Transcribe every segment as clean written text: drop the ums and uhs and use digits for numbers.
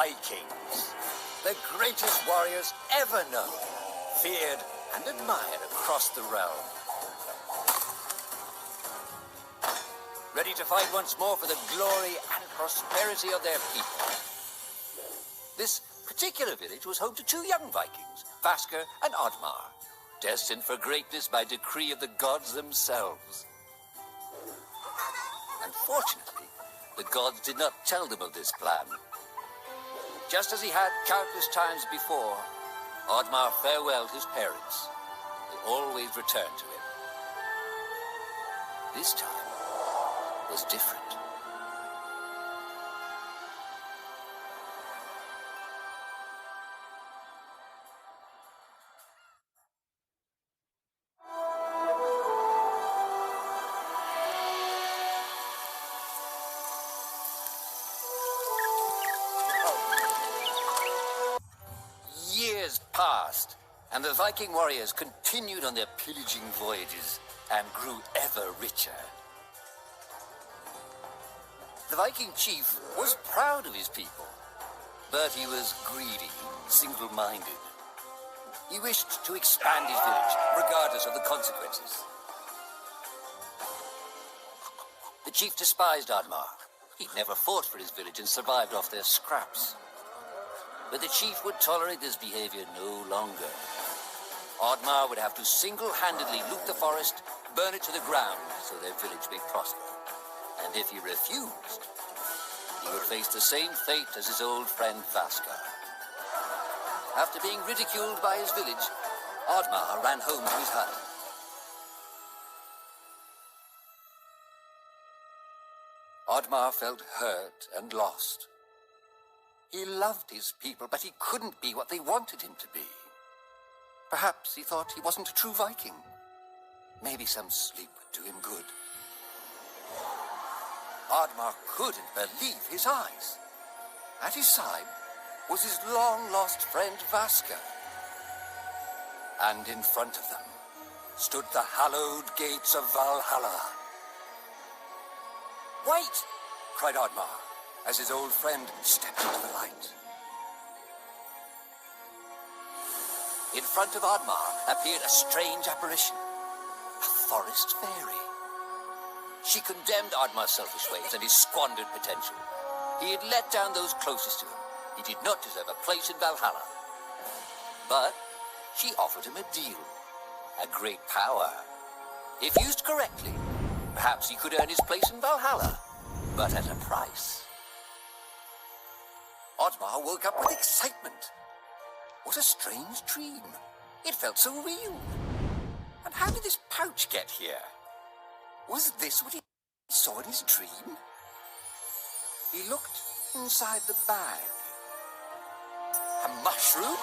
Vikings, the greatest warriors ever known, feared and admired across the realm. Ready to fight once more for the glory and prosperity of their people. This particular village was home to two young Vikings, Vasker and Oddmar, destined for greatness by decree of the gods themselves. Unfortunately, the gods did not tell them of this plan. Just as he had countless times before, Oddmar farewelled his parents. They always returned to him. This time was different. Years passed, and the Viking warriors continued on their pillaging voyages and grew ever richer. The Viking chief was proud of his people, but he was greedy, single-minded. He wished to expand his village, regardless of the consequences. The chief despised Oddmar. He'd never fought for his village and survived off their scraps. But the chief would tolerate this behavior no longer. Oddmar would have to single-handedly loot the forest, burn it to the ground, so their village may prosper. And if he refused, he would face the same fate as his old friend Vasker. After being ridiculed by his village, Oddmar ran home to his hut. Oddmar felt hurt and lost. He loved his people, but he couldn't be what they wanted him to be. Perhaps he thought he wasn't a true Viking. Maybe some sleep would do him good. Oddmar couldn't believe his eyes. At his side was his long-lost friend Vasker. And in front of them stood the hallowed gates of Valhalla. "Wait!" cried Oddmar, as his old friend stepped into the light. In front of Oddmar appeared a strange apparition, a forest fairy. She condemned Oddmar's selfish ways and his squandered potential. He had let down those closest to him. He did not deserve a place in Valhalla. But she offered him a deal, a great power. If used correctly, perhaps he could earn his place in Valhalla, but at a price. Oddmar woke up with excitement. What a strange dream. It felt so real. And how did this pouch get here? Was this what he saw in his dream? He looked inside the bag. A mushroom?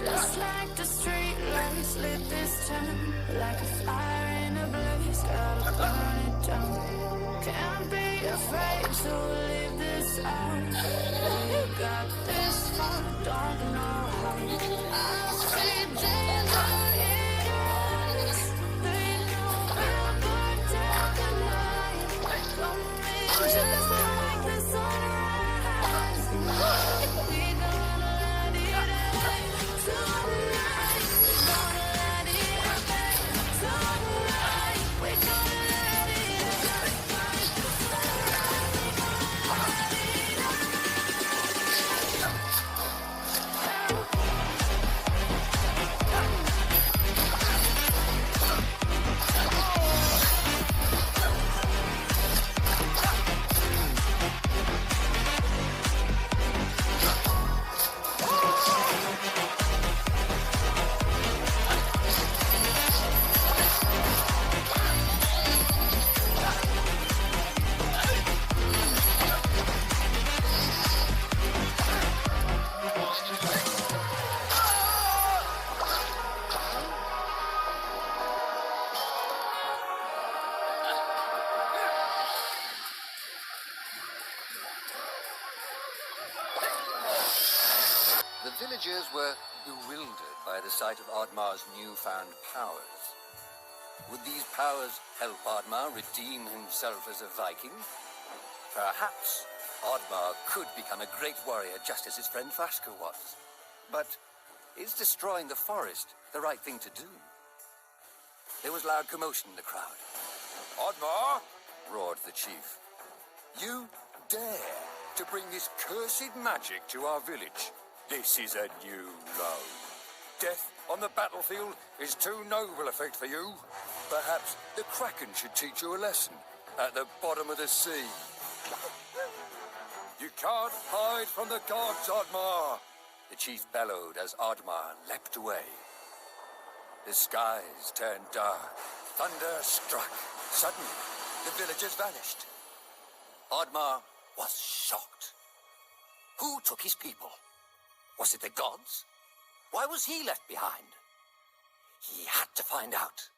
Just like the street lights lit this town, like a fire in a blaze, gotta burn it down. Can't be afraid to leave this out. We got this far, don't know how. I see danger in us. They know we'll burn down the night. Coming just like the sunrise. We gonna let it out tonight. We gonna let it out tonight. We gonna let it out. The villagers were bewildered by the sight of Oddmar's newfound powers. Would these powers help Oddmar redeem himself as a Viking? Perhaps Oddmar could become a great warrior just as his friend Vaska was. But is destroying the forest the right thing to do? There was loud commotion in the crowd. Oddmar, Roared the chief. you dare to bring this cursed magic to our village. This is a new low. Death on the battlefield is too noble a fate for you. Perhaps the Kraken should teach you a lesson at the bottom of the sea. You can't hide from the gods, Oddmar. The chief bellowed as Oddmar leapt away. The skies turned dark. Thunder struck. Suddenly, the villagers vanished. Oddmar was shocked. Who took his people? Was it the gods? Why was he left behind? He had to find out.